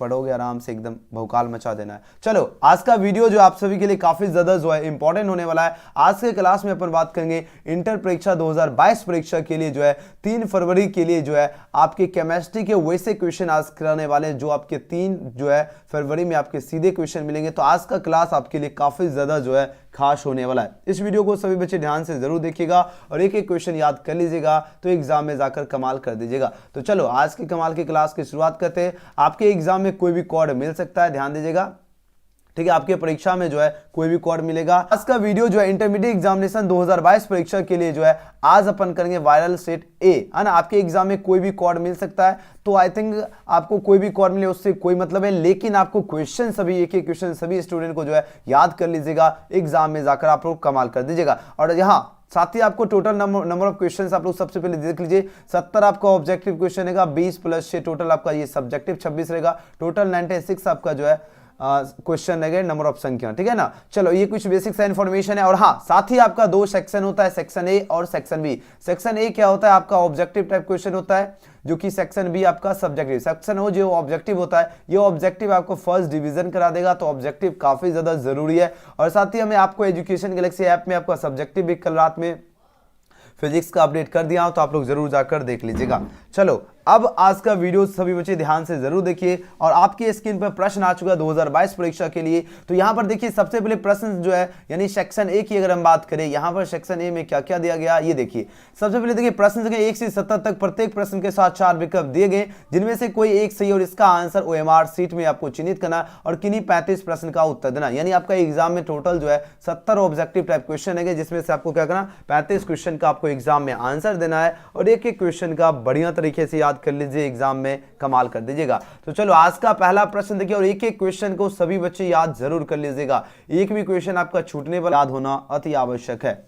पढ़ोगे आराम से, एकदम भौकाल मचा देना है। चलो आज का वीडियो जो आप सभी के लिए काफी ज्यादा जो है इंपॉर्टेंट होने वाला है। आज के क्लास में अपन बात करेंगे इंटर परीक्षा 2022 परीक्षा के लिए जो है 3 फरवरी के लिए जो है आपके केमिस्ट्री के वैसे क्वेश्चन आज कराने वाले हैं जो आपके 3 जो है फरवरी में आपके सीधे क्वेश्चन मिलेंगे। तो आज का क्लास आपके लिए काफी ज्यादा जो है खास होने वाला है। इस वीडियो को सभी बच्चे ध्यान से जरूर देखिएगा और एक एक क्वेश्चन याद कर लीजिएगा तो एग्जाम में जाकर कमाल कर दीजिएगा। तो चलो आज की कमाल की क्लास की शुरुआत करते हैं। आपके एग्जाम में कोई भी कोड मिल सकता है, ध्यान दीजिएगा, ठीक है। आपके परीक्षा में जो है कोई भी कोड मिलेगा। आज का वीडियो जो है इंटरमीडिएट एग्जामिनेशन 2022 परीक्षा के लिए जो है आज अपन करेंगे वायरल सेट ए, है ना। आपके एग्जाम में कोई भी कोड मिल सकता है, तो आई थिंक आपको कोई भी कोड मिले उससे कोई मतलब है, लेकिन आपको क्वेश्चन सभी एक एक क्वेश्चन सभी स्टूडेंट को जो है याद कर लीजिएगा, एग्जाम में जाकर आप लोग कमाल कर दीजिएगा। और यहाँ साथ ही आपको टोटल नंबर ऑफ क्वेश्चन आप लोग सबसे पहले देख लीजिए। 70 आपका ऑब्जेक्टिव क्वेश्चन रहेगा, 20 प्लस 6 टोटल आपका ये सब्जेक्टिव 26 रहेगा। टोटल 96 आपका जो है क्वेश्चन रहेगा, नंबर ऑफ संख्या, ठीक है ना। चलो ये कुछ बेसिक सा इन्फॉर्मेशन है। और हाँ, साथ ही आपका 2 सेक्शन होता है, सेक्शन ए और सेक्शन बी। सेक्शन ए क्या होता है, आपका ऑब्जेक्टिव टाइप क्वेश्चन होता है, जो कि सेक्शन बी आपका सब्जेक्टिव। सेक्शन ओ जो ऑब्जेक्टिव होता है, ये ऑब्जेक्टिव आपको फर्स्ट डिवीजन करा देगा, तो ऑब्जेक्टिव काफी ज्यादा जरूरी है। और साथ ही हमें आपको एजुकेशन गैलेक्सी ऐप में आपका सब्जेक्टिव भी कल रात में फिजिक्स का अपडेट कर दिया हो, तो आप लोग जरूर जाकर देख लीजिएगा। चलो अब आज का वीडियो सभी बच्चे ध्यान से जरूर देखिए। और आपकी स्क्रीन पर प्रश्न आ चुका है 2022 परीक्षा के लिए। तो यहां पर देखिए सबसे पहले प्रश्न जो है यानी सेक्शन ए की अगर हम बात करें, यहां पर सेक्शन ए में क्या क्या दिया गया ये देखिए। सबसे पहले देखिए प्रश्न 1 से 70 तक प्रत्येक प्रश्न के साथ 4 विकल्प दिए गए, जिनमें से कोई एक सही और इसका आंसर ओएमआर सीट में आपको चिन्हित करना और किन्हीं 35 प्रश्न का उत्तर देना। यानी आपका एग्जाम में टोटल जो है 70 ऑब्जेक्टिव टाइप क्वेश्चन है, जिसमें से आपको क्या करना, 35 क्वेश्चन का आपको एग्जाम में आंसर देना है और एक एक क्वेश्चन का बढ़िया तरीके से याद कर लीजिए, एग्जाम में कमाल कर दीजिएगा। तो चलो आज का पहला प्रश्न देखिए और एक एक क्वेश्चन को सभी बच्चे याद जरूर कर लीजिएगा, एक भी क्वेश्चन आपका छूटने पर याद होना अति आवश्यक है।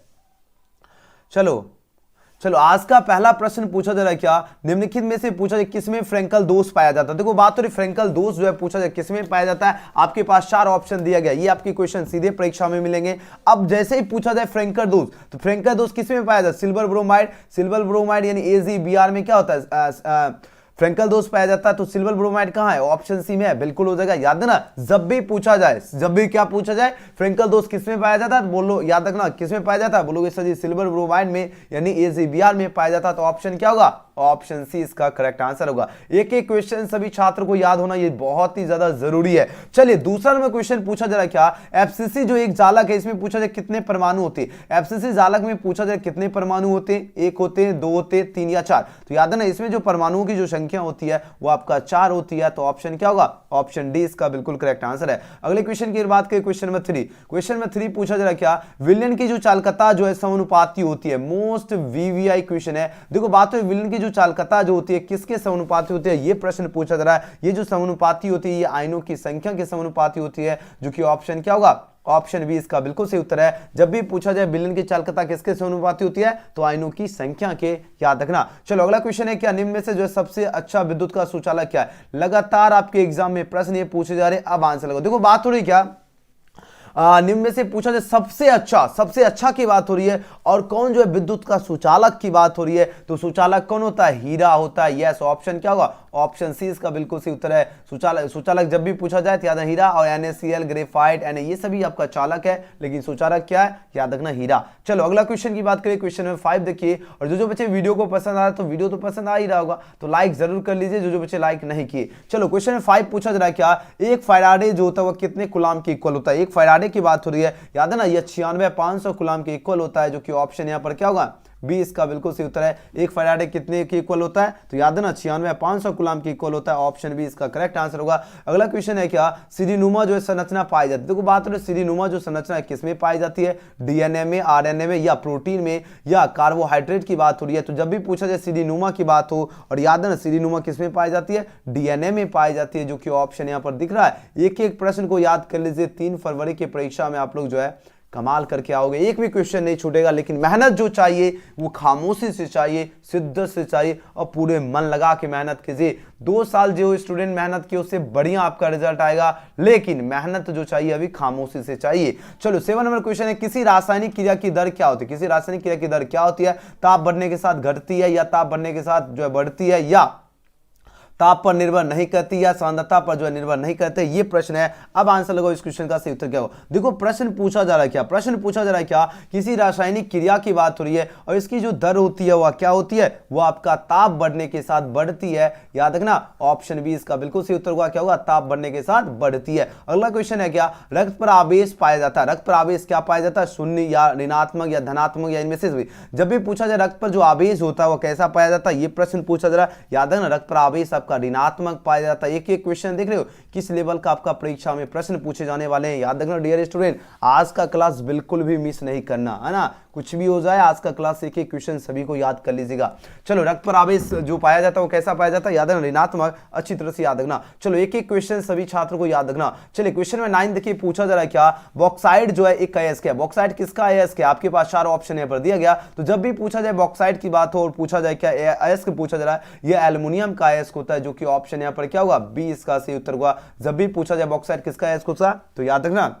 चलो आज का पहला प्रश्न पूछा जा रहा है, क्या निम्नलिखित में से पूछा जाए किसमें फ्रैंकल दोष पाया जाता है। देखो बात हो रही फ्रैंकल दोष जो है पूछा जाए किसमें पाया जाता है। आपके पास 4 ऑप्शन दिया गया, ये आपके क्वेश्चन सीधे परीक्षा में मिलेंगे। अब जैसे ही पूछा जाए फ्रैंकल दोष, तो फ्रैंकल दोष किसमें पाया जाता है, सिल्वर ब्रोमाइड यानी AgBr में क्या होता है फ्रैंकल दोष पाया जाता है। तो सिल्वर ब्रोमाइड कहां है, ऑप्शन सी में है, बिल्कुल हो जाएगा। याद है ना, जब भी पूछा जाए, जब भी क्या पूछा जाए फ्रैंकल दोष किसमें पाया जाता है, बोलो याद रखना किसमें पाया जाता है, बोलोगे सर जी सिल्वर ब्रोमाइड में यानी AgBr में पाया जाता है। तो ऑप्शन क्या होगा, ऑप्शन सी इसका करेक्ट आंसर होगा। एक एक क्वेश्चन सभी छात्र को याद होना ये बहुत ही ज्यादा जरूरी है। चलिए दूसरा नंबर क्वेश्चन पूछा जा रहा है, क्या FCC जो एक जालक है इसमें पूछा जाए कितने परमाणु होते हैं। FCC जालक में पूछा जाए कितने परमाणु होते हैं, 1 होते हैं, 2 होते हैं, 3 या 4। तो याद है ना, इसमें जो परमाणुओं की जो संख्या होती है वो आपका 4 होती है। तो ऑप्शन क्या होगा, ऑप्शन डी इसका बिल्कुल करेक्ट आंसर है। अगले क्वेश्चन की बात करें, क्वेश्चन नंबर 3। क्वेश्चन नंबर 3 पूछा जा रहा है, क्या विलयन की जो चालकता जो है समानुपाती होती है। मोस्ट VVI क्वेश्चन है। देखो बात है विलयन की जो चालकता जो होती है किसके समानुपाती होती है, ये प्रश्न पूछा जा रहा है। ये जो समानुपाती होती है ये आयनों की संख्या के समानुपाती होती है, जो कि ऑप्शन क्या होगा, ऑप्शन बी इसका बिल्कुल सही उत्तर है। जब भी पूछा जाए विलयन की चालकता किसके समानुपाती होती है, तो आयनों की संख्या के, याद रखना। चलो अगला क्वेश्चन है, क्या निम्न में से जो है सबसे अच्छा विद्युत का सुचालक क्या है। लगातार आपके एग्जाम में प्रश्न ये पूछे जा रहे हैं, अब आंसर लगाओ। देखो बात हो रही क्या, निम्न में से पूछा जाए सबसे अच्छा की बात हो रही है, और कौन जो है विद्युत का सुचालक की बात हो रही है। तो सुचालक कौन होता है, हीरा होता है। यस, ऑप्शन क्या होगा, ऑप्शन सी इसका बिल्कुल सही उत्तर है। सुचालक जब भी पूछा जाए तो याद है हीरा और NaCl, ग्रेफाइट, ये सभी आपका चालक है, लेकिन सुचालक क्या है, याद रखना हीरा। चलो अगला क्वेश्चन की बात करें, क्वेश्चन नंबर 5 देखिए। और जो बच्चे वीडियो को पसंद आ रहा है, तो वीडियो तो पसंद आ ही रहा होगा, तो लाइक जरूर कर लीजिए जो बच्चे लाइक नहीं किए। चलो क्वेश्चन नंबर 5 पूछा जा रहा है, क्या एक फैराडे जो होता है वो कितने कूलाम के इक्वल होता है। एक फैराडे की बात हो रही है, याद है ना, ये 96,500 कूलाम के इक्वल होता है, जो कि ऑप्शन यहां पर क्या होगा, बी इसका बिल्कुल सही उत्तर है। एक फैराडे कितने के इक्वल होता है, तो याद है ना 96,500 कूलाम के इक्वल होता है, ऑप्शन बी इसका करेक्ट आंसर होगा। अगला क्वेश्चन है, क्या सीढ़ीनुमा जो है संरचना पाई जाती है। देखो बात हो सीढ़ीनुमा जो संरचना है किसमें पाई जाती है, DNA में, RNA में, या प्रोटीन में, या कार्बोहाइड्रेट की बात हो रही है। तो जब भी पूछा जाए सीढ़ीनुमा की बात हो, और याद है ना सीढ़ीनुमा किसमें पाई जाती है, DNA में पाई जाती है, जो कि ऑप्शन यहाँ पर दिख रहा है। एक एक प्रश्न को याद कर लीजिए, 3 फरवरी की परीक्षा में आप लोग जो है कमाल करके आओगे, एक भी क्वेश्चन नहीं छूटेगा। लेकिन मेहनत जो चाहिए वो खामोशी से चाहिए, शिद्दत से चाहिए, और पूरे मन लगा के मेहनत कीजिए। 2 साल जो स्टूडेंट मेहनत किए उससे बढ़िया आपका रिजल्ट आएगा, लेकिन मेहनत जो चाहिए अभी खामोशी से चाहिए। चलो 7 नंबर क्वेश्चन है, किसी रासायनिक क्रिया की दर क्या होती है। किसी रासायनिक क्रिया की दर क्या होती है, ताप बढ़ने के साथ घटती है, या ताप बढ़ने के साथ जो है बढ़ती है, या ताप पर निर्भर नहीं करती या सांद्रता पर जो है निर्भर नहीं करते, ये प्रश्न है। अब आंसर लगाओ इस क्वेश्चन का सही उत्तर क्या हो। देखो प्रश्न पूछा जा रहा है क्या, प्रश्न पूछा जा रहा है क्या, किसी रासायनिक क्रिया की बात हो रही है और इसकी जो दर होती है वह क्या होती है, वो आपका ताप बढ़ने के साथ बढ़ती है। याद रखना ऑप्शन बी इसका बिल्कुल सही उत्तर होगा, क्या होगा, ताप बढ़ने के साथ बढ़ती है। अगला क्वेश्चन है क्या, रक्त पर आवेश पाया जाता है, रक्त पर आवेश क्या पाया जाता है, शून्य या ऋणात्मक या धनात्मक या इनमें से भी। जब भी पूछा जाए रक्त पर जो आवेश होता है वो कैसा पाया जाता है, ये प्रश्न पूछा जा रहा है। याद है ना, रक्त पर आवेश आपका ऋणात्मक पाया जाता है। एक एक क्वेश्चन देख रहे हो किस लेवल का आपका परीक्षा में प्रश्न पूछे जाने वाले हैं। याद रखना डियर स्टूडेंट, आज का क्लास बिल्कुल भी मिस नहीं करना, है ना, कुछ भी हो जाए आज का क्लास एक एक क्वेश्चन सभी को याद कर लीजिएगा। चलो रक्त पर आवेश जो पाया जाता है वो कैसा पाया जाता है, याद रखना ऋणात्मक, अच्छी तरह से याद रखना। चलो एक एक क्वेश्चन सभी छात्रों को याद रखना। चलिए क्वेश्चन में 9 देखिए, पूछा जा रहा है क्या, बॉक्साइड जो है एक अयस्क है, बॉक्साइड किसका अयस्क है, आपके पास 4 ऑप्शन यहाँ पर दिया गया। तो जब भी पूछा जाए बॉक्साइड की बात हो और पूछा जाए क्या अयस्क पूछा जा रहा है, यह एल्युमिनियम का अयस्क होता है, जो कि ऑप्शन यहाँ पर क्या होगा, बी इसका सही उत्तर होगा। जब भी पूछा जाए बॉक्साइड किसका अयस्क होता है तो याद रखना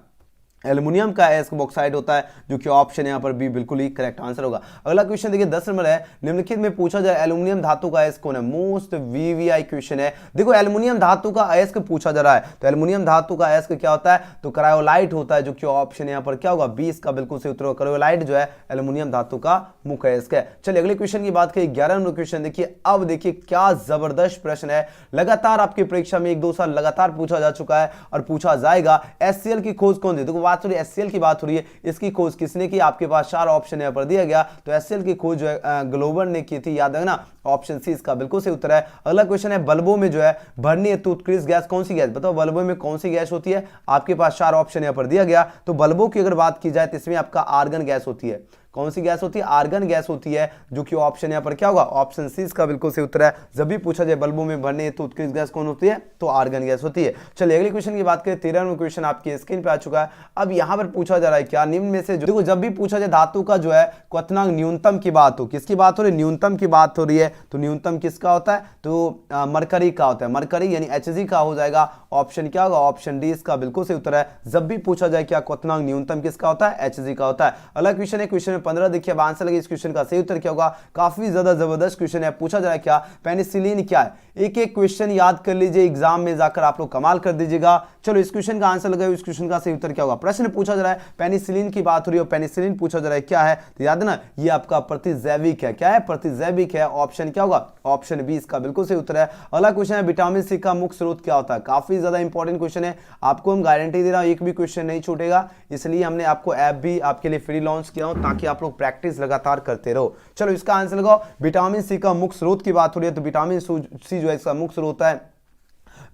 एल्युमिनियम का अयस्क बॉक्साइड होता है, जो कि ऑप्शन यहां पर बी बिल्कुल ही करेक्ट आंसर होगा। अगला क्वेश्चन देखिए 10 नंबर है, निम्नलिखित में पूछा जाए एल्युमिनियम धातु का अयस्क कौन है, मोस्ट वीवीआई क्वेश्चन है। देखो एल्युमिनियम धातु का अयस्क पूछा जा रहा है, तो एल्युमिनियम धातु का अयस्क क्या होता है, तो क्रायोलाइट होता है, जो कि ऑप्शन यहां पर क्या होगा, 20 का बिल्कुल सही उत्तर होगा। क्रायोलाइट जो है एल्युमिनियम धातु का मुख्य अयस्क है। चलिए अगले क्वेश्चन की बात करें, 11 नंबर क्वेश्चन देखिए। अब देखिए क्या जबरदस्त प्रश्न है, लगातार आपकी परीक्षा में 1-2 साल लगातार पूछा जा चुका है और पूछा जाएगा। एचसीएल की खोज कौन दी, देखो बात हो रही है एचसीएल की बात हो रही है, इसकी खोज किसने की, आपके पास 4 ऑप्शन यहां पर दिया गया। तो एचसीएल की खोज जो है ग्लोबर ने की थी, याद है ना, ऑप्शन सी इसका बिल्कुल सही उत्तर है। अगला क्वेश्चन है, बल्बों में जो है भरने हेतु उत्कृष्ट गैस कौन सी गैस, बताओ बल्बों में कौन सी गैस होती है, आपके पास 4 ऑप्शन यहां पर दिया गया। तो बल्बों की अगर बात की जाए तो इसमें आपका आर्गन गैस होती है, कौन सी गैस होती है, आर्गन गैस होती है, जो कि ऑप्शन यहां पर क्या होगा, ऑप्शन सी इसका बिल्कुल सही उत्तर है। जब भी पूछा जाए बल्बों में भरने हेतु उत्कृष्ट गैस कौन होती है, तो आर्गन गैस होती है। चलिए अगले क्वेश्चन की बात करें, 13 नंबर क्वेश्चन आपकी स्क्रीन पे आ चुका है। अब यहां पर पूछा जा रहा है क्या, निम्न में से देखो जब भी पूछा जाए धातु का जो है क्वथनांक न्यूनतम की बात हो, किसकी बात हो रही है, न्यूनतम की बात हो रही है, तो न्यूनतम किसका होता है, तो मरकरी का होता है, मरकरी यानी Hg का हो जाएगा। ऑप्शन क्या होगा, ऑप्शन डी इसका बिल्कुल सही उत्तर है। जब भी पूछा जाए क्या क्वथनांक न्यूनतम किसका होता है, Hg का होता है। अगला क्वेश्चन है क्वेश्चन में 15 देखिए, आंसर लगे इस क्वेश्चन का सही उत्तर क्या होगा। काफी ज्यादा जबरदस्त क्वेश्चन है, पूछा जा रहा है क्या, पेनिसिलिन क्या है। एक एक क्वेश्चन याद कर लीजिए, एग्जाम में जाकर आप लोग कमाल कर दीजिएगा। चलो इस क्वेश्चन का आंसर लगाओ, इस क्वेश्चन का सही उत्तर क्या होगा। प्रश्न पूछा जा रहा है पेनिसिलिन की बात हो रही है, पेनिसिलिन पूछा जा रहा है क्या है, तो याद है ना, ये आपका प्रतिजैविक है, क्या है, प्रतिजैविक है। ऑप्शन क्या होगा, ऑप्शन बी इसका बिल्कुल सही उत्तर है। अगला क्वेश्चन है, विटामिन सी का मुख्य स्रोत क्या होता है। काफी ज्यादा इंपॉर्टेंट क्वेश्चन है, आपको हम गारंटी दे रहा हूं एक भी क्वेश्चन नहीं छूटेगा, इसलिए हमने आपको ऐप भी आपके लिए फ्री लॉन्च किया हो, ताकि आप लोग प्रैक्टिस लगातार करते रहो। चलो इसका आंसर लगाओ, विटामिन सी का मुख्य स्रोत की बात हो रही है, तो विटामिन सी जो है इसका मुख्य स्रोत है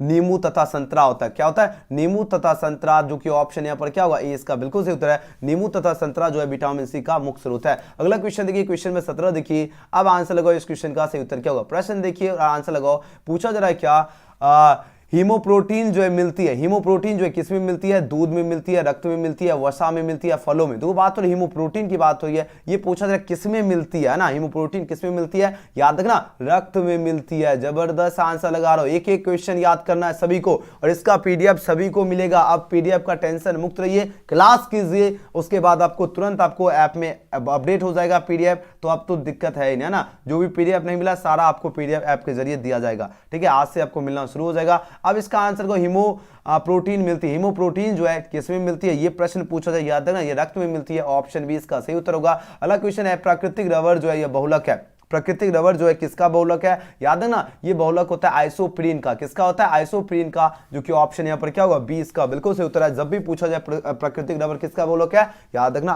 नींबू तथा संतरा होता है। क्या होता है, नींबू तथा संतरा, जो कि ऑप्शन यहां पर क्या होगा, ए इसका बिल्कुल सही उत्तर है। नींबू तथा संतरा जो है विटामिन सी का मुख्य स्रोत है। अगला क्वेश्चन देखिए, क्वेश्चन में 17 देखिए। अब आंसर लगाओ इस क्वेश्चन का सही उत्तर क्या होगा। प्रश्न देखिए और आंसर लगाओ। पूछा जा रहा है क्या, हीमोप्रोटीन जो है मिलती है, हीमोप्रोटीन जो है किस में मिलती है, दूध में मिलती है, रक्त में मिलती है, वसा में मिलती है, फलों में। तो बात हो रही हीमोप्रोटीन की बात हो रही है, ये पूछा जा रहा है किस में मिलती है ना, हीमोप्रोटीन किस में मिलती है, याद रखना रक्त में मिलती है। जबरदस्त आंसर लगा रहा हो, एक एक क्वेश्चन याद करना है सभी को, और इसका पीडीएफ सभी को मिलेगा। अब पीडीएफ का टेंशन मुक्त रहिए, क्लास कीजिए, उसके बाद आपको तुरंत आपको ऐप में अपडेट हो जाएगा पीडीएफ, तो अब तो दिक्कत है ही नहीं, है ना। जो भी पीडीएफ नहीं मिला सारा आपको पीडीएफ ऐप के जरिए दिया जाएगा, ठीक है, आज से आपको मिलना शुरू हो जाएगा। अब इसका आंसर को प्रोटीन मिलती है, हीमोप्रोटीन जो है किस में मिलती है, ये प्रश्न पूछा जाए, याद रखना ये रक्त में मिलती है। ऑप्शन बी इसका सही उत्तर होगा। अगला क्वेश्चन है, प्राकृतिक रबर जो है ये बहुलक है, प्राकृतिक रबर जो है किसका बहुलक है, याद है ना, ये बहुलक होता है आइसोप्रीन का। किसका होता है, आइसोप्रीन का, जो कि ऑप्शन यहां पर क्या होगा, बी इसका बिल्कुल सही उत्तर है। जब भी पूछा जाए प्राकृतिक रबर किसका बहुलक है, याद रखना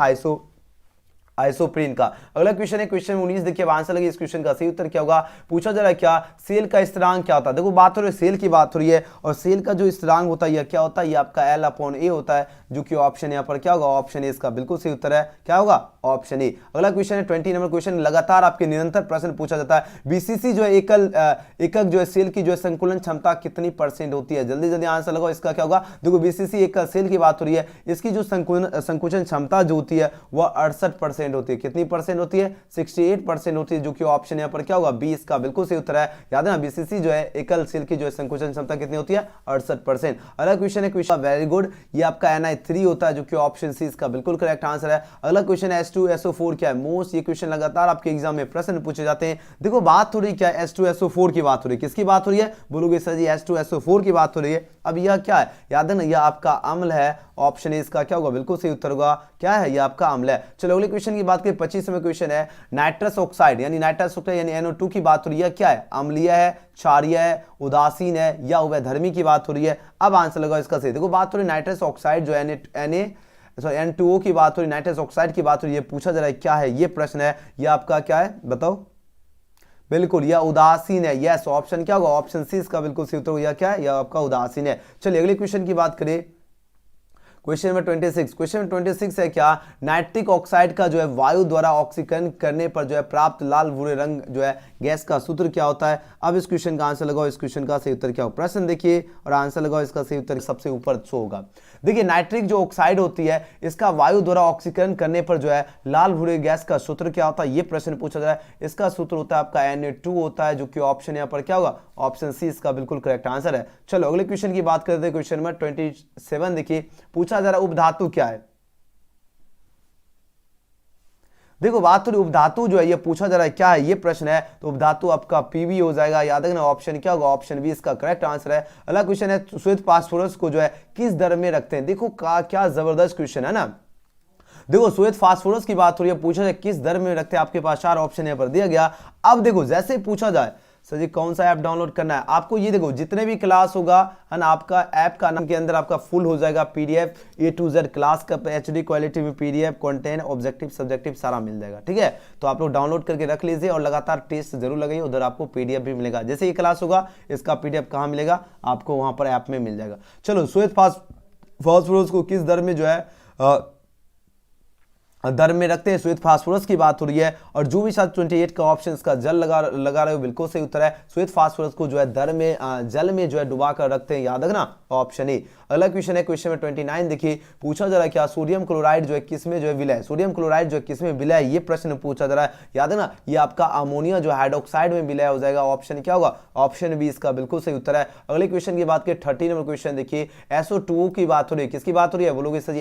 आइसोप्रीन का। अगला क्वेश्चन है क्वेश्चन 19 देखिए, आंसर लगे इस क्वेश्चन का सही उत्तर क्या होगा। पूछा जा रहा है क्या, सेल का स्थिरांक क्या होता है। देखो बात हो रही है सेल की बात हो रही है, और सेल का जो स्थिरांक होता है यह क्या होता है, ये आपका L/A होता है, जो कि ऑप्शन यहाँ पर क्या होगा, ऑप्शन ए इसका बिल्कुल सही उत्तर है। क्या होगा, ऑप्शन ए। अगला क्वेश्चन है 20 नंबर क्वेश्चन, लगातार आपके निरंतर प्रश्न पूछा जाता है। बीसीसी जो है एकक जो है सेल की जो है संकुलन क्षमता कितनी % होती है। जल्दी जल्दी आंसर लगाओ, इसका क्या होगा। देखो बीसीसी एकल सेल की बात हो रही है, इसकी जो संकुचन क्षमता जो होती है वह 68% 68% होती है। कितनी परसेंट होती है? 68% होती है, जो कि ऑप्शन यहाँ पर क्या होगा? 20 का बिल्कुल सही उत्तर है। याद है ना, बीसीसी जो है एकल सेल की जो है संकुचन क्षमता कितनी होती है? 68%। अगला क्वेश्चन है, क्वेश्चन वेरी गुड, ये आपका Ni3 होता है, जो कि ऑप्शन सी इसका बिल्कुल करेक्ट आंसर है। अगला क्वेश्चन है H2SO4 क्या है? मोस्ट, ये क्वेश्चन लगातार आपके एग्जाम में प्रश्न पूछे जाते हैं। देखो बात हो रही क्या है? H2SO4 की बात हो रही है। किसकी बात हो रही है? बोलोगे सर जी H2SO4 की बात हो रही है। अब यह क्या है? याद है ना, यह आपका अम्ल है। ऑप्शन ए इसका क्या होगा? बिल्कुल सही उत्तर होगा। क्या है? यह आपका अम्ल है। चलो अगले क्वेश्चन की बात करें। 25वां क्वेश्चन है, नाइट्रस ऑक्साइड यानी नाइट्रस ऑक्साइड यानी NO2 की बात हो रही है। क्या है? अम्लीय है, क्षारीय है, उदासीन है या उभयधर्मी की बात हो रही है। अब आंसर लगाओ इसका सही। देखो बात हो रही है नाइट्रस ऑक्साइड जो N2O की बात हो रही है, नाइट्रस ऑक्साइड की बात हो रही है। पूछा जा रहा है क्या है? ये प्रश्न है। यह आपका क्या है? बताओ। बिल्कुल यह उदासीन है। यस, ऑप्शन क्या होगा? ऑप्शन सी इसका बिल्कुल सही उत्तर होगा। क्या है? यह आपका उदासीन है। चलिए अगले क्वेश्चन की बात करें। Question number 26। क्वेश्चन नंबर 26 है क्या? नाइट्रिक ऑक्साइड का जो है वायु द्वारा ऑक्सीकरण करने पर जो है प्राप्त लाल भूरे रंग जो है गैस का सूत्र क्या होता है? अब इस क्वेश्चन का आंसर लगाओ। इस क्वेश्चन का सही उत्तर क्या होगा? प्रश्न देखिए और आंसर लगाओ। इसका सही उत्तर सबसे ऊपर शो होगा। देखिए नाइट्रिक जो ऑक्साइड होती है, इसका वायु द्वारा ऑक्सीकरण करने पर जो है लाल भूरे गैस का सूत्र क्या होता है? ये प्रश्न पूछा जाए। इसका सूत्र होता है आपका Na2 होता है, जो कि ऑप्शन यहाँ पर क्या होगा? ऑप्शन सी इसका बिल्कुल करेक्ट आंसर है। चलो अगले क्वेश्चन की बात करते हैं। क्वेश्चन नंबर 27 देखिए, पूछा जा रहा है उपधातु क्या है? देखो बात तो उपधातु जो है ये पूछा जा रहा है क्या है? ये प्रश्न है। तो उपधातु आपका पीवी हो जाएगा। याद रखना ऑप्शन क्या होगा? ऑप्शन बी इसका करेक्ट आंसर है। अगला क्वेश्चन है, श्वेत फास्फोरस को जो है किस दर में रखते हैं? देखो क्या जबरदस्त क्वेश्चन है ना। देखो श्वेत फास्फोरस की बात हो रही है, पूछा जाए किस दर में रखते हैं। आपके पास 4 ऑप्शन यहाँ पर दिया गया। अब देखो जैसे पूछा जाए सर जी कौन सा ऐप डाउनलोड करना है आपको, ये देखो जितने भी क्लास होगा है ना, आपका ऐप का नाम के अंदर आपका फुल हो जाएगा PDF A to Z class का HD क्वालिटी में PDF कंटेंट ऑब्जेक्टिव सब्जेक्टिव सारा मिल जाएगा। ठीक है, तो आप लोग डाउनलोड करके रख लीजिए और लगातार टेस्ट जरूर लगाइए। उधर आपको PDF भी मिलेगा। जैसे ये क्लास होगा इसका PDF कहाँ मिलेगा? आपको वहां पर ऐप में मिल जाएगा। चलो श्वेत फास्फोरस को किस दर में जो है दर में रखते हैं? श्वेत फास्फोरस की बात हो रही है। और जो भी साथ 28 का ऑप्शन का जल लगा रहे हो बिल्कुल सही उत्तर है। श्वेत फास्फोरस को जो है दर में जल में जो है डुबा कर रखते हैं। याद रखना ऑप्शन ए। अगला क्वेश्चन है, क्वेश्चन में 29 देखिए, पूछा जा रहा है क्या? सोडियम क्लोराइड जो है किसमें जो है विलय? सोडियम क्लोराइड जो है किसमें विलय? ये प्रश्न पूछा जा रहा है। याद है ना, ये आपका अमोनिया जो हाइड्रोक्साइड में विलय हो जाएगा। ऑप्शन क्या होगा? ऑप्शन बी इसका बिल्कुल सही उत्तर है। अगले क्वेश्चन की बात करें 30 नंबर क्वेश्चन देखिए, SO2 की बात हो रही है। किसकी बात हो रही है? बोलोगे सर जी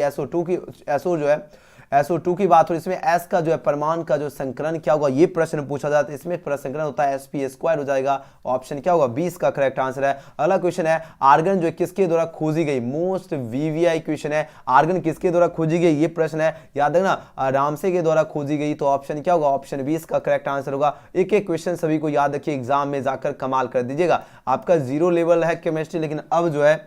SO जो है SO2 की बात हो रही है। इसमें S का जो है परमाणु का जो संकरण क्या होगा? ये प्रश्न पूछा जाता है। इसमें प्रसंकरण होता है Sp² हो जाएगा। ऑप्शन क्या होगा? 20 का करेक्ट आंसर है। अगला क्वेश्चन है, आर्गन जो है किसके द्वारा खोजी गई? मोस्ट VVI क्वेश्चन है। आर्गन किसके द्वारा खोजी गई? ये प्रश्न है। याद रखना रामसे के द्वारा खोजी गई। तो ऑप्शन क्या होगा? ऑप्शन 20 का करेक्ट आंसर होगा। एक एक क्वेश्चन सभी को याद रखिए, एग्जाम में जाकर कमाल कर दीजिएगा। आपका 0 लेवल है केमिस्ट्री, लेकिन अब जो है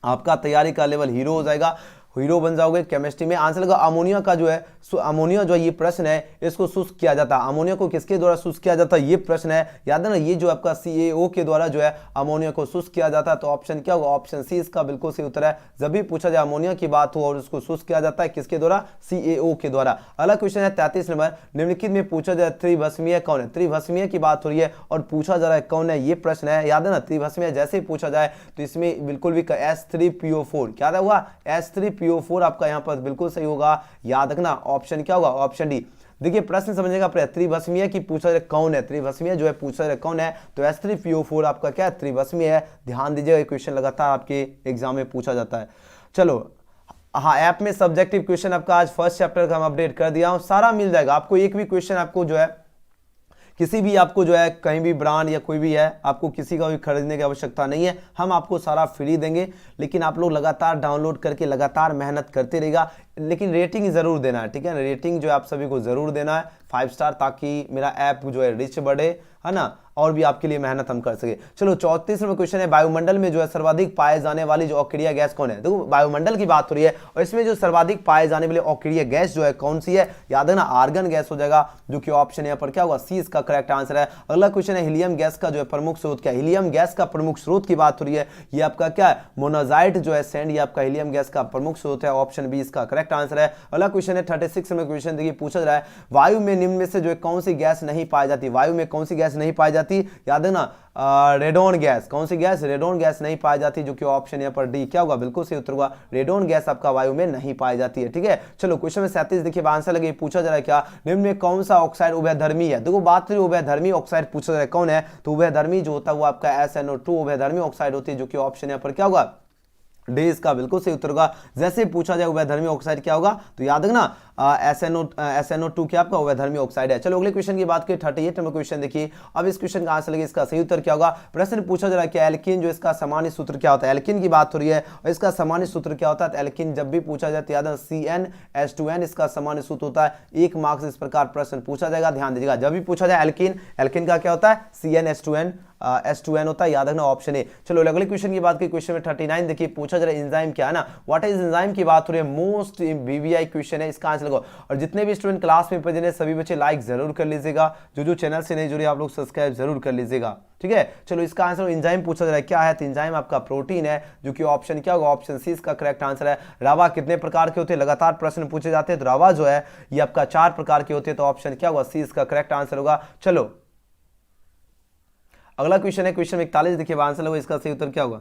आपका तैयारी का लेवल हीरो हो जाएगा, हीरो बन जाओगे केमिस्ट्री में। आंसर लगा अमोनिया का जो है अमोनिया जो है ये प्रश्न है, इसको शुष्क किया जाता है। अमोनिया को किसके द्वारा शुष्क किया जाता है? ये प्रश्न है। याद है ना, ये जो आपका CaO के द्वारा जो है अमोनिया को शुष्क किया जाता है। तो ऑप्शन क्या होगा? ऑप्शन सी इसका बिल्कुल सही उत्तर है। जब भी पूछा जाए अमोनिया की बात हो और उसको शुष्क किया जाता है किसके द्वारा? CaO के द्वारा। अगला क्वेश्चन है 33 नंबर, निम्नलिखित में पूछा जाए त्रिभस्मीय कौन है? त्रिभस्मीय की बात हो रही है और पूछा जा रहा है कौन है? ये प्रश्न है। याद है ना, त्रिभस्मीय जैसे ही पूछा जाए तो इसमें बिल्कुल भी S3PO4 क्या होगा? S3PO4 आपका यहाँ पर बिल्कुल सही होगा। याद रखना ऑप्शन क्या होगा? Option D. देखिए प्रश्न समझने का त्रिभस्मीय की पूछा जाए कौन है? त्रिभस्मीय जो है पूछा जाए कौन है? तो S3PO4 आपका क्या है? त्रिभस्मीय है। ध्यान दीजिएगा, क्वेश्चन लगातार आपके एग्जाम में पूछा जाता है। चलो हाँ, ऐप में सब्जेक्टिव क्वेश्चन आपका आज फर्स्ट चैप्टर का हम अपडेट कर दिया हूं, सारा मिल जाएगा आपको। एक भी क्वेश्चन आपको जो है किसी भी आपको जो है कहीं भी ब्रांड या कोई भी है आपको किसी का भी खरीदने की आवश्यकता नहीं है। हम आपको सारा फ्री देंगे, लेकिन आप लोग लगातार डाउनलोड करके लगातार मेहनत करते रहेगा। लेकिन रेटिंग जरूर देना है, ठीक है ना? रेटिंग जो है आप सभी को जरूर देना है 5 स्टार, ताकि मेरा ऐप जो है रिच बढ़े, है ना, और भी आपके लिए मेहनत हम कर सके। चलो 34 नंबर क्वेश्चन है, वायुमंडल में जो है सर्वाधिक पाए जाने वाली जो अक्रिय गैस कौन है? देखो वायुमंडल की बात हो रही है और इसमें जो सर्वाधिक पाए जाने वाली अक्रिय गैस जो है कौन सी है? याद है ना, आर्गन गैस हो जाएगा, जो कि ऑप्शन यहाँ पर क्या होगा? सी इसका करेक्ट आंसर है। अगला क्वेश्चन है, हीलियम गैस का जो है प्रमुख स्रोत क्या है? हीलियम गैस का प्रमुख स्रोत की बात हो रही है, ये आपका क्या है? मोनाजाइट जो है सैंड, ये आपका हीलियम गैस का प्रमुख स्रोत है। ऑप्शन बी इसका करेक्ट आंसर है। अगला क्वेश्चन है 36 में क्वेश्चन देखिए, पूछा जा रहा है वायु में निम्न में से जो है कौन सी गैस नहीं पाई जाती? वायु में कौन सी गैस नहीं पाई जाती? जाती, याद है ना, रेडोन गैस, कौन सी गैस, रेडोन गैस नहीं पाई जाती, जो कि ऑप्शन यहाँ पर डी क्या होगा, बिल्कुल सही उत्तर होगा, रेडोन गैस आपका वायु में नहीं पाई जाती है। ठीक है, चलो क्वेश्चन में 37 देखिए आंसर लगे, पूछा जा रहा है क्या, निम्न में कौन सा ऑक्साइड उभयधर्मी है। देखो बात करें उभयधर्मी ऑक्साइड पूछा जा रहा है कौन है, तो उभयधर्मी जो होता है वो आपका SnO2 उभयधर्मी ऑक्साइड होती है, जो कि ऑप्शन यहाँ पर क्या होगा, डी इसका बिल्कुल सही उत्तर होगा। जैसे पूछा जाए उभयधर्मी ऑक्साइड क्या होगा, तो याद रखना SnO2 क्या आपका उभयधर्मी ऑक्साइड है। चलो अगले क्वेश्चन की बात करें 38 नंबर क्वेश्चन देखिए, अब इस क्वेश्चन का आंसर लगे, इसका सही उत्तर क्या होगा। प्रश्न पूछा जा रहा है कि एल्कीन जो इसका सामान्य सूत्र क्या होता है, एल्कीन की बात हो रही है और इसका सामान्य सूत्र क्या होता है। एल्कीन जब भी पूछा जाए तो याद है CnH2n इसका सामान्य सूत्र होता है। 1 मार्क्स इस प्रकार प्रश्न पूछा जाएगा, ध्यान दीजिएगा, जब भी पूछा जाए एल्कीन, एल्कीन का क्या होता है CnH2n होता है, याद रखना ऑप्शन ए। चलो अगले क्वेश्चन की बात की, क्वेश्चन में 39 देखिए पूछा जा रहा है एंजाइम क्या है ना, व्हाट इज एंजाइम की बात हो रही है, मोस्ट VVI क्वेश्चन है, इसका आंसर लगाओ। और जितने भी स्टूडेंट क्लास में पढ़े सभी बच्चे लाइक जरूर कर लीजिएगा, जो चैनल से नहीं जुड़े आप लोग सब्सक्राइब जरूर कर लीजिएगा। ठीक है, चलो इसका आंसर एंजाइम पूछा जा रहा है क्या है, तो एंजाइम आपका प्रोटीन है, जो कि ऑप्शन क्या होगा, ऑप्शन सी इसका करेक्ट आंसर है। रावा कितने प्रकार के होते हैं, लगातार प्रश्न पूछे जाते हैं, तो रावा जो है ये आपका 4 प्रकार के होते हैं, तो ऑप्शन क्या होगा, सी इसका करेक्ट आंसर होगा। चलो अगला क्वेश्चन है क्वेश्चन 41 देखिए आंसर लगो, इसका सही उत्तर क्या होगा।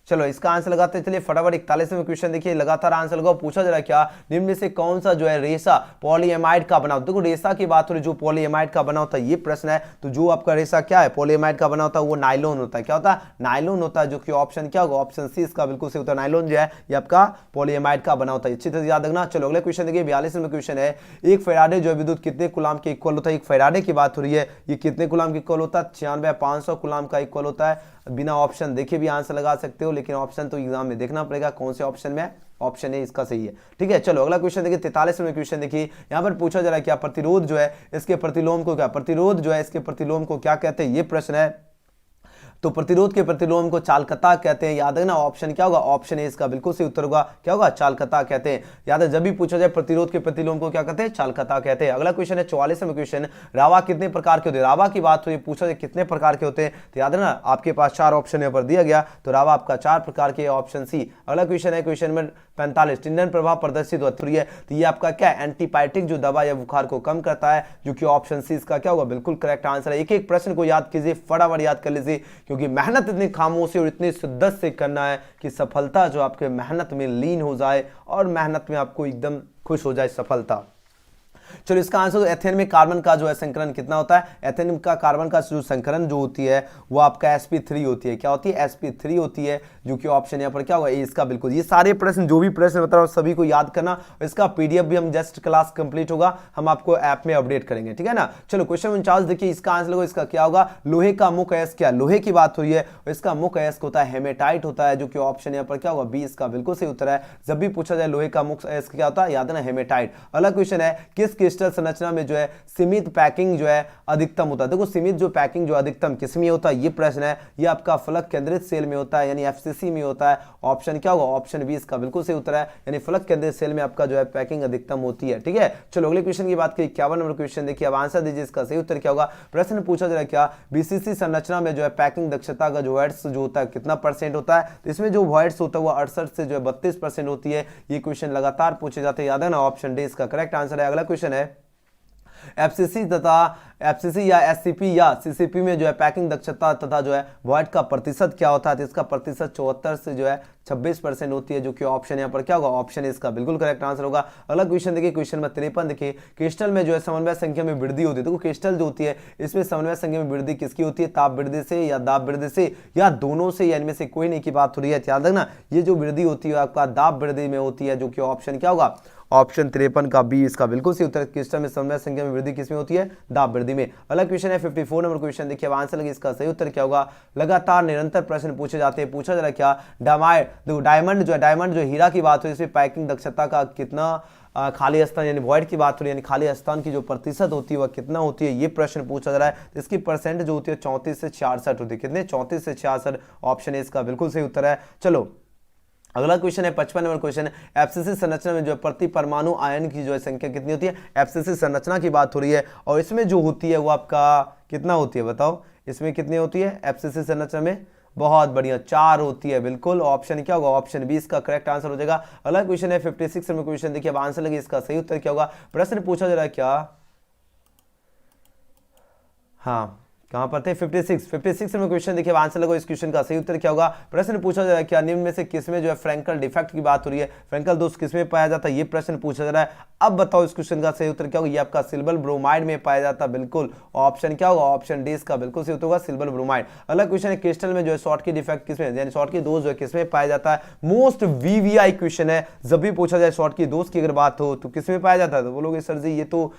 चलो इसका आंसर लगाते चलिए फटाफट। 41वें क्वेश्चन देखिए, लगातार आंसर लगाओ। पूछा जा रहा है क्या, निम्न में से कौन सा जो है रेशा पॉलीएमाइड का बना होता है। देखो रेशा की बात हो रही, जो पॉलीएमाइड का बना होता है, ये प्रश्न है। तो जो आपका रेशा क्या है पॉलीएमाइड का बना होता है, वो नाइलॉन होता है। क्या होता है, नाइलॉन होता है, जो कि ऑप्शन क्या होगा, ऑप्शन सी इसका बिल्कुल सही होता है। नाइलॉन जो है ये आपका पॉलीएमाइड का बना होता है, अच्छी तरह याद रखना। चलो अगले क्वेश्चन देखिए 42वें क्वेश्चन है, एक फैराडे जो है विद्युत कितने कूलाम के इक्वल होता है। एक फैराडे की बात हो रही है, ये कितने कूलाम के इक्वल होता है, 96/500 कूलाम का इक्वल होता है। बिना ऑप्शन देखे भी आंसर लगा सकते हो, लेकिन ऑप्शन तो एग्जाम में देखना पड़ेगा कौन से ऑप्शन में, ऑप्शन ए इसका सही है। ठीक है, चलो अगला क्वेश्चन देखिए 43वें क्वेश्चन देखिए, यहां पर पूछा जा रहा है क्या, प्रतिरोध जो है इसके प्रतिलोम को क्या, प्रतिरोध जो है इसके प्रतिलोम को क्या कहते हैं, ये प्रश्न है। तो प्रतिरोध के प्रतिलोम को चालकता कहते हैं, याद रखना ऑप्शन क्या होगा, ऑप्शन ए इसका बिल्कुल सही उत्तर होगा। क्या होगा, चालकता कहते हैं। याद है, जब भी पूछा जाए प्रतिरोध के प्रतिलोम को क्या कहते हैं, चालकता कहते हैं। अगला क्वेश्चन है 44वां क्वेश्चन, रावा कितने प्रकार के होते हैं। रावा की बात हुई, पूछा जाए कितने प्रकार के होते हैं, तो याद है ना आपके पास 4 ऑप्शन यहाँ पर दिया गया, तो रावा आपका 4 प्रकार के, ऑप्शन सी। अगला क्वेश्चन है क्वेश्चन नंबर 45, टिंडन प्रभाव प्रदर्शित होती है, तो ये आपका क्या है, एंटीबायोटिक जो दवा या बुखार को कम करता है, जो कि ऑप्शन सी इसका क्या होगा, बिल्कुल करेक्ट आंसर है। एक एक प्रश्न को याद कीजिए, फटाफट याद कर लीजिए, क्योंकि मेहनत इतनी खामोशी और इतनी शिद्दत से करना है कि सफलता जो आपके मेहनत में लीन हो जाए और मेहनत में आपको एकदम खुश हो जाए सफलता। चलो इसका आंसर, एथेन में कार्बन का जो है संकरण कितना होता है। एथेन का कार्बन का जो संकरण जो होती है वो आपका sp3 होती है। क्या होती है, sp3 होती है, जो कि ऑप्शन यहाँ पर क्या होगा, इसका बिल्कुल। ये सारे प्रश्न जो भी प्रश्न बता रहा हूं सभी को याद करना, इसका पीडीएफ भी हम जस्ट क्लास कंप्लीट होगा हम आपको ऐप में अपडेट करेंगे, ठीक है ना। चलो क्वेश्चन 49 देखिए, इसका आंसर लगो, इसका क्या होगा, लोहे का मुख्य अयस्क क्या, लोहे की बात हुई है और इसका मुख्य अयस्क होता है हेमेटाइट होता है, जो कि ऑप्शन यहाँ पर क्या होगा, बी इसका बिल्कुल सही उत्तर है। जब भी पूछा जाए लोहे का मुख्य अयस्क क्या होता है, याद है ना, हेमेटाइट। अगला क्वेश्चन है, किस क्रिस्टल संरचना में जो है सीमित पैकिंग जो है अधिकतम होता है। देखो सीमित जो पैकिंग जो अधिकतम किसमें होता है, ये प्रश्न है। ये आपका फलक केंद्रित सेल में होता है, यानी एफसीसी में होता है। ऑप्शन क्या होगा, ऑप्शन बी इसका बिल्कुल सही उत्तर है, यानी फलक केंद्रित सेल में आपका जो है पैकिंग अधिकतम होती है, ठीक है। चलो अगले क्वेश्चन की बात करें, 51 नंबर क्वेश्चन देखिए, अब आंसर दीजिए, इसका सही उत्तर क्या होगा। प्रश्न पूछा जा रहा है क्या, बीसीसी संरचना में जो है पैकिंग दक्षता का जो वॉइड्स जो होता है कितना % होता है। तो इसमें जो वॉइड्स होता है वो 68 से जो है 32% होती है। ये क्वेश्चन लगातार पूछे जाते हैं, याद है ना, ऑप्शन डी इसका करेक्ट आंसर है। अगला क्वेश्चन है, एफसीसी तथा एफसीसी या एससीपी या सीसीपी में जो है पैकिंग दक्षता तथा जो है वॉइड का प्रतिशत क्या होता है। तो इसका प्रतिशत 74 से जो है 26% होती है, जो कि ऑप्शन यहाँ पर क्या होगा, ऑप्शन इसका बिल्कुल करेक्ट आंसर होगा। अगला क्वेश्चन देखिए, क्वेश्चन में 53 देखिए, क्रिस्टल में जो है समन्वय संख्या में वृद्धि होती है। देखो क्रिस्टल जो होती है इसमें समन्वय संख्या में वृद्धि किसकी होती है, ताप वृद्धि से या दाब वृद्धि से या दोनों से, या इनमें से कोई नहीं की बात हो रही है। याद रखना ये जो वृद्धि होती है आपका दाब वृद्धि में होती है, जो कि ऑप्शन क्या होगा, ऑप्शन 53 का बी इसका बिल्कुल सही उत्तर। क्रिस्टल में समन्वय संख्या में वृद्धि किसमें होती है, दाब वृद्धि में। अगला क्वेश्चन है 54 नंबर क्वेश्चन देखिए, अब आंसर लगे, इसका सही उत्तर क्या होगा। लगातार निरंतर प्रश्न पूछे जाते हैं, पूछा जा रहा है क्या, डायमंड जो है, डायमंड जो हीरा की बात हुई, इसमें पैकिंग दक्षता का कितना खाली स्थान यानी वॉइड की बात हो रही है, यानी खाली स्थान की जो प्रतिशत होती है वह कितना होती है, ये प्रश्न पूछा जा रहा है। तो इसकी परसेंट जो होती है 34 से 66 होती है। कितने, 34 से 66, ऑप्शन है इसका बिल्कुल सही उत्तर है। चलो अगला क्वेश्चन है 55 नंबर क्वेश्चन, एफसीसी संरचना में जो है प्रति परमाणु आयन की जो है संख्या कितनी होती है। एफसीसी संरचना की बात हो रही है और इसमें जो होती है वो आपका कितना होती है, बताओ इसमें कितनी होती है एफसीसी संरचना में। बहुत बढ़िया, 4 होती है, बिल्कुल ऑप्शन क्या होगा, ऑप्शन बी इसका करेक्ट आंसर हो जाएगा। अगला क्वेश्चन है 56 नंबर क्वेश्चन देखिए, अब आंसर लगे, इसका सही उत्तर क्या होगा। प्रश्न पूछा जा रहा है क्या, हाँ कहां पर थे 56 में क्वेश्चन देखिए आंसर लगो। इस क्वेश्चन का सही उत्तर क्या होगा। प्रश्न पूछा जा रहा है क्या निम्न में से किसमें जो है फ्रैंकल डिफेक्ट की बात हो रही है, फ्रैंकल दोष किसमें पाया जाता है, ये प्रश्न पूछा जा रहा है। अब बताओ इस क्वेश्चन का सही उत्तर क्या होगा। ये आपका सिल्वर ब्रोमाइड में पाया जाता है, बिल्कुल ऑप्शन क्या होगा, ऑप्शन डी इसका बिल्कुल सही उत्तर होगा सिल्वर ब्रोमाइड। अगला क्वेश्चन है क्रिस्टल में जो है शॉर्ट की डिफेक्ट किसमें, यानी शॉर्ट की दोष जो है किसमें पाया जाता है। मोस्ट वीवीआई क्वेश्चन है, जब भी पूछा जाए शॉर्ट की दोष की अगर बात हो तो किसमें पाया जाता है, तो बोलोगे सर जी ये तो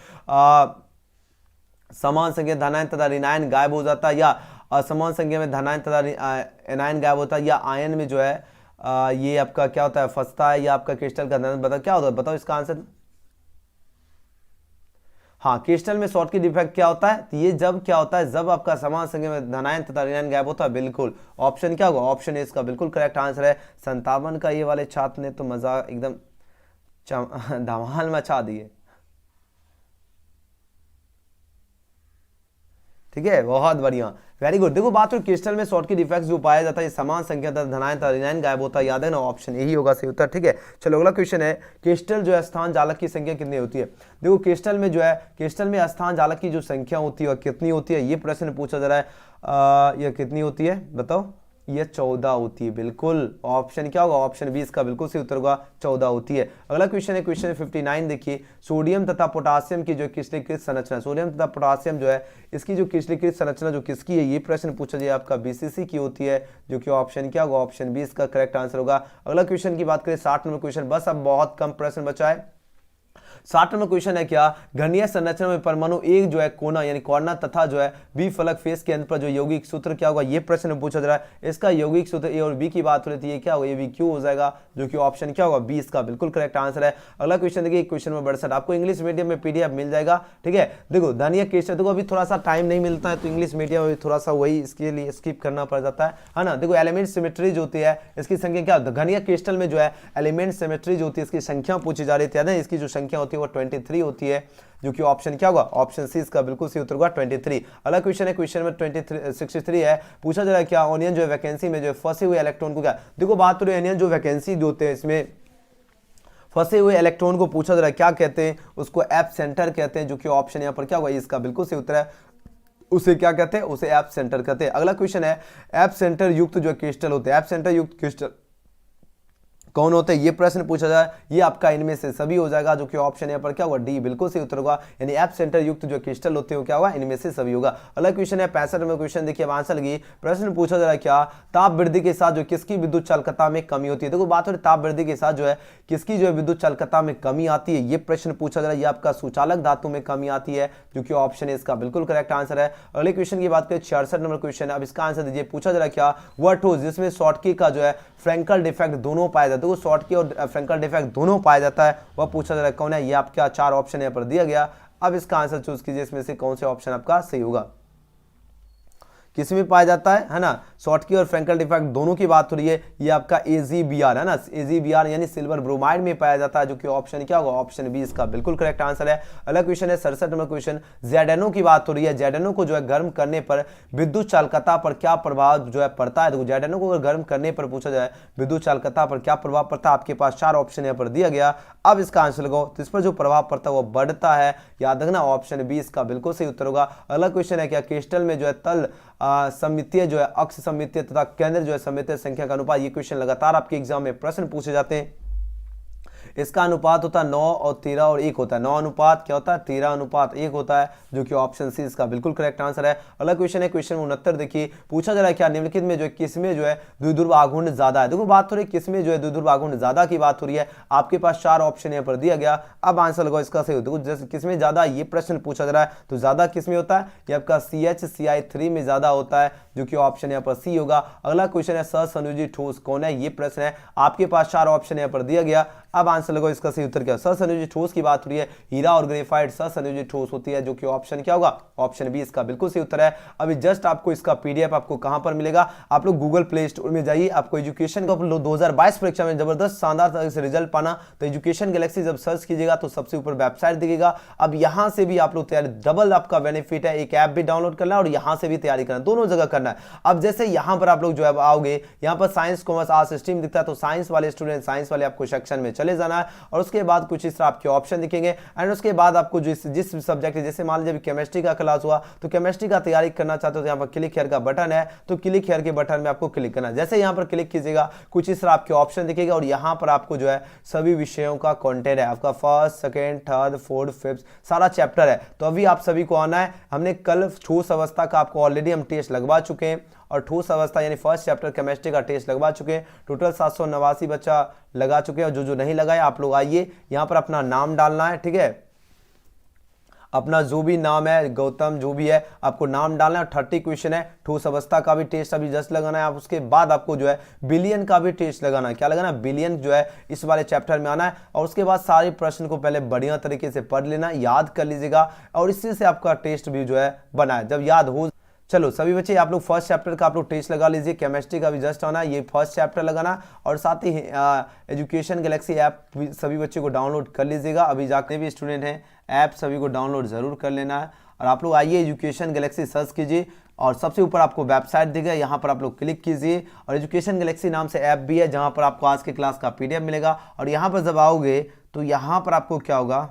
समान संख्या धनायन तथा ऋणायन गायब हो जाता है, या असमान संख्या में धनायन तथा एनायन गायब होता है, या आयन में जो है ये आपका क्या होता है फंसता है, या आपका क्रिस्टल का धनायन बताओ क्या होता है, बताओ इसका आंसर। हाँ क्रिस्टल में शॉर्ट की डिफेक्ट क्या होता है, तो ये जब क्या होता है जब आपका समान संख्या में धनायन तथा ऋणायन गायब होता है, बिल्कुल ऑप्शन क्या होगा, ऑप्शन ए इसका बिल्कुल करेक्ट आंसर है। 57 का ये वाले छात्र ने तो मजा एकदम धमाल मचा दिए। ठीक है बहुत बढ़िया, वेरी गुड। देखो बात हो क्रिस्टल में शॉर्ट की डिफेक्ट जो पाया जाता है समान संख्या धनायन तथा ऋणायन गायब होता है, याद है ना, ऑप्शन यही होगा सही उत्तर। ठीक है चलो अगला क्वेश्चन है क्रिस्टल जो है स्थान जालक की संख्या कितनी होती है। देखो क्रिस्टल में जो है क्रिस्टल में स्थान जालक की जो संख्या होती है कितनी होती है, ये प्रश्न पूछा जा रहा है। यह कितनी होती है बताओ, ये 14 होती है, बिल्कुल ऑप्शन क्या होगा, ऑप्शन 20 का बिल्कुल सही उत्तर होगा 14 होती है। अगला क्वेश्चन है क्वेश्चन 59 देखिए सोडियम तथा पोटासियम की जो क्रिस्टलीकृत संरचना, सोडियम तथा पोटासियम जो है इसकी जो क्रिस्टलीकृत संरचना जो किसकी है, ये प्रश्न पूछा जाए आपका बीसीसी की होती है, जो कि ऑप्शन क्या होगा, ऑप्शन 20 का करेक्ट आंसर होगा। अगला क्वेश्चन की बात करें 60 नंबर क्वेश्चन, बस अब बहुत कम प्रश्न बचा है। 60 नंबर क्वेश्चन है क्या घनीय संरचना में परमाणु एक जो है कोना यानी कॉर्नर तथा जो है बी फलक फेस के अंत पर जो यौगिक सूत्र क्या होगा, ये प्रश्न पूछा जा रहा है। इसका यौगिक सूत्र ए और बी की बात हो रही है, क्या होगा, ये बी क्यू हो जाएगा, जो कि ऑप्शन क्या होगा 20 का बिल्कुल करेक्ट आंसर है। अगला क्वेश्चन देखिए क्वेश्चन नंबर 62, आपको इंग्लिश मीडियम में पीडीएफ मिल जाएगा। ठीक है देखो धनीय क्वेश्चन, देखो अभी थोड़ा सा टाइम नहीं मिलता है तो इंग्लिश मीडियम में थोड़ा सा वही इसके लिए स्किप करना पड़ जाता है ना। देखो एलिमेंट सिमेट्री जो होती है इसकी संख्या क्या होती है, घनीय क्रिस्टल में जो है एलिमेंट सिमेट्री जो होती है इसकी संख्या पूछी जा रही है, इसकी जो संख्या होती है वो 23 होती है, जो कि ऑप्शन क्या होगा, ऑप्शन सी इसका बिल्कुल सही उत्तर होगा 23। अगला क्वेश्चन है क्वेश्चन नंबर 63 है, पूछा जा रहा है क्या ओनियन जो है वैकेंसी में जो फंसे हुए इलेक्ट्रॉन को क्या, देखो बात हो रही है ओनियन जो वैकेंसी जो होते हैं इसमें फंसे हुए इलेक्ट्रॉन को पूछा जा रहा है क्या कहते हैं, उसको एप सेंटर कहते हैं, जो कि ऑप्शन यहाँ पर क्या होगा, इसका बिल्कुल सही उत्तर है, उसे क्या कहते हैं, उसे एप सेंटर कहते हैं। अगला क्वेश्चन है एप सेंटर युक्त जो क्रिस्टल होते हैं, एप सेंटर युक्त क्रिस्टल कौन होते हैं, ये प्रश्न पूछा जाए, ये आपका इनमें से सभी हो जाएगा, जो कि ऑप्शन यहाँ पर क्या होगा डी बिल्कुल सही उत्तर होगा, यानी एप सेंटर युक्त जो क्रिस्टल होते हैं क्या होगा, इनमें से सभी होगा। अगला क्वेश्चन है 65 नंबर क्वेश्चन देखिए आंसर लगी, प्रश्न पूछा जा रहा है क्या ताप वृद्धि के साथ जो किसकी विद्युत चालकता में कमी होती है। देखो बात हो रही ताप वृद्धि के साथ जो है किसकी जो है विद्युत चालकता में कमी आती है, ये प्रश्न पूछा जा रहा है, ये आपका सुचालक धातु में कमी आती है, जो कि ऑप्शन है इसका बिल्कुल करेक्ट आंसर है। अगले क्वेश्चन की बात करें 66 नंबर क्वेश्चन है, अब इसका आंसर दीजिए। पूछा जा रहा है क्या वह ठोस जिसमें शॉर्टकी का जो है फ्रैंकल डिफेक्ट दोनों पाया जाता है, शॉर्टकी और फ्रैंकल डिफेक्ट दोनों पाया जाता है, वह पूछा जा रहा है कौन है, ये आपका 4 ऑप्शन यहाँ पर दिया गया। अब इसका आंसर चूज कीजिए, इसमें से कौन से ऑप्शन आपका सही होगा, किसमें पाया जाता है ना, शॉर्टकी और फ्रैंकल डिफेक्ट दोनों की बात हो रही है, ये आपका AgBr है ना, AgBr यानी सिल्वर ब्रोमाइड में पाया जाता है, जो कि ऑप्शन क्या होगा, ऑप्शन बी इसका बिल्कुल करेक्ट आंसर है। अगला क्वेश्चन है 67 नंबर क्वेश्चन, ZnO की बात हो रही है, ZnO को जो है गर्म करने पर विद्युत चालकता पर क्या प्रभाव जो है पड़ता है। तो ZnO को अगर गर्म करने पर पूछा जाए विद्युत चालकता पर क्या प्रभाव पड़ता है, आपके पास 4 ऑप्शन यहाँ पर दिया गया। अब इसका आंसर लगाओ, तो इस पर जो प्रभाव पड़ता है वो बढ़ता है, याद रखना ऑप्शन बी इसका बिल्कुल सही उत्तर होगा। अगला क्वेश्चन है क्या क्रिस्टल में जो है तल सममितीय जो है अक्ष सममितीय तथा केंद्र जो है सममितीय संख्या का अनुपात, ये क्वेश्चन लगातार आपके एग्जाम में प्रश्न पूछे जाते हैं। इसका अनुपात होता है 9 और 13 और 1 होता है, 9 अनुपात क्या होता है 13 अनुपात 1 होता है, जो कि ऑप्शन सी इसका बिल्कुल करेक्ट आंसर है। अगला क्वेश्चन है क्वेश्चन 69 देखिए, पूछा जा रहा है क्या निम्नलिखित में जो है किसमें जो है द्विध्रुव आघूर्ण ज्यादा है। देखो बात हो रही है किसमें जो है द्विध्रुव आघूर्ण ज्यादा की बात हो रही है, आपके पास 4 ऑप्शन यहाँ पर दिया गया। अब आंसर लगाओ इसका सही होता है, जैसे किसमें ज्यादा ये प्रश्न पूछा जा रहा है, तो ज्यादा किसमें होता है, ये आपका CH3 में ज्यादा होता है, जो कि ऑप्शन यहाँ पर सी होगा। अगला क्वेश्चन है सहसंयोजी ठोस कौन है, ये प्रश्न है, आपके पास 4 ऑप्शन यहाँ पर दिया गया। अब आंसर लगाओ इसका सही उत्तर क्या, सहसंयोजी ठोस की बात हो रही है, हीरा और ग्रेफाइट सहसंयोजी ठोस होती है, जो कि ऑप्शन क्या होगा, ऑप्शन बी इसका बिल्कुल सही उत्तर है। अभी जस्ट आपको इसका पीडीएफ आपको कहां पर मिलेगा, आप लोग गूगल प्ले स्टोर में जाइए, आपको एजुकेशन का 2022 परीक्षा में जबरदस्त शानदार तरह से रिजल्ट पाना, तो एजुकेशन गैलेक्सी जब सर्च कीजिएगा तो सबसे ऊपर वेबसाइट दिखेगा। अब यहां से भी आप लोग तैयारी, डबल आपका बेनिफिट है, एक ऐप भी डाउनलोड करना है और यहां से भी तैयारी करना, दोनों जगह करना है। अब जैसे यहां पर आप लोग जो है आओगे, यहां पर साइंस कॉमर्स आर्ट्स स्ट्रीम दिखता है, तो साइंस वाले स्टूडेंट साइंस वाले आपको सेक्शन में चले जाना है और उसके बाद कुछ इस तरह आपके ऑप्शन दिखेंगे एंड उसके बाद आपको जिस सब्जेक्ट है, जैसे मान लीजिए केमिस्ट्री का क्लास हुआ तो केमिस्ट्री का तैयारी करना चाहते हो तो यहाँ पर क्लिक हियर का बटन है, तो क्लिक हियर के बटन में आपको क्लिक करना है। जैसे यहाँ पर क्लिक कीजिएगा कुछ इस तरह आपके ऑप्शन दिखेगा और यहाँ पर आपको जो है सभी विषयों का कंटेंट है, आपका first, second, third, fourth, fifth सारा चैप्टर है। तो अभी आप सभी को आना है। हमने कल ठोस अवस्था का आपको ऑलरेडी हम टेस्ट लगवा चुके हैं और ठोस अवस्था यानी फर्स्ट चैप्टर केमिस्ट्री का टेस्ट लगवा चुके हैं। टोटल 789 बच्चा लगा चुके हैं और जो नहीं लगाए आप लोग आइए, यहाँ पर अपना नाम डालना है, ठीक है, अपना जो भी नाम है, गौतम जो भी है आपको नाम डालना है। 30 क्वेश्चन है, ठोस अवस्था का भी टेस्ट अभी जस्ट लगाना है। आप उसके बाद आपको जो है बिलियन का भी टेस्ट लगाना है। क्या लगाना है? बिलियन जो है इस वाले चैप्टर में आना है और उसके बाद सारे प्रश्न को पहले बढ़िया तरीके से पढ़ लेना, याद कर लीजिएगा और इसी से आपका टेस्ट भी जो है बना है। जब याद हो, चलो सभी बच्चे आप लोग फर्स्ट चैप्टर का आप लोग टेस्ट लगा लीजिए। केमिस्ट्री का भी जस्ट आना है, ये फर्स्ट चैप्टर लगाना और साथ ही एजुकेशन गैलेक्सी ऐप सभी बच्चे को डाउनलोड कर लीजिएगा। अभी जाके भी स्टूडेंट हैं ऐप सभी को डाउनलोड जरूर कर लेना है और आप लोग आइए एजुकेशन गैलेक्सी सर्च कीजिए और सबसे ऊपर आपको वेबसाइट दिखेगा, यहाँ पर आप लोग क्लिक कीजिए और एजुकेशन गैलेक्सी नाम से ऐप भी है जहाँ पर आपको आज के क्लास का PDF मिलेगा। और यहाँ पर जब आओगे तो यहाँ पर आपको क्या होगा,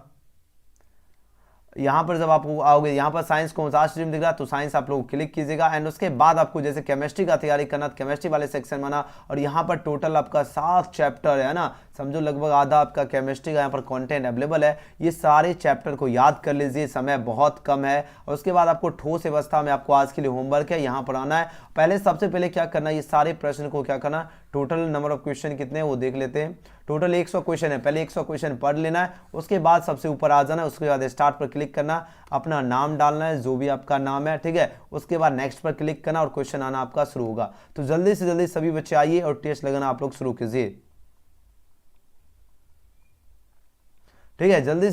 यहाँ पर जब आप आओगे यहाँ पर साइंस कौन सा स्ट्रीम दिख रहा है तो साइंस आप लोग क्लिक कीजिएगा एंड उसके बाद आपको जैसे केमिस्ट्री का तैयारी करना तो केमिस्ट्री वाले सेक्शन में आना और यहाँ पर टोटल आपका 7 चैप्टर है ना, समझो लगभग आधा आपका केमिस्ट्री का यहाँ पर कंटेंट अवेलेबल है। ये सारे चैप्टर को याद कर लीजिए, समय बहुत कम है। और उसके बाद आपको ठोस अवस्था में आपको आज के लिए होमवर्क है, यहाँ पर आना है। पहले सबसे पहले क्या करना है, ये सारे प्रश्न को क्या करना, टोटल नंबर ऑफ क्वेश्चन कितने हैं वो देख लेते हैं। टोटल 100 क्वेश्चन है, पहले 100 क्वेश्चन पढ़ लेना है। उसके बाद सबसे ऊपर आ जाना है, उसके बाद स्टार्ट पर क्लिक करना, अपना नाम डालना है जो भी आपका नाम है, ठीक है। उसके बाद नेक्स्ट पर क्लिक करना और क्वेश्चन आना आपका शुरू होगा। तो जल्दी से जल्दी सभी बच्चे आइए और टेस्ट लगाना आप लोग शुरू कीजिए, ठीक है, जल्दी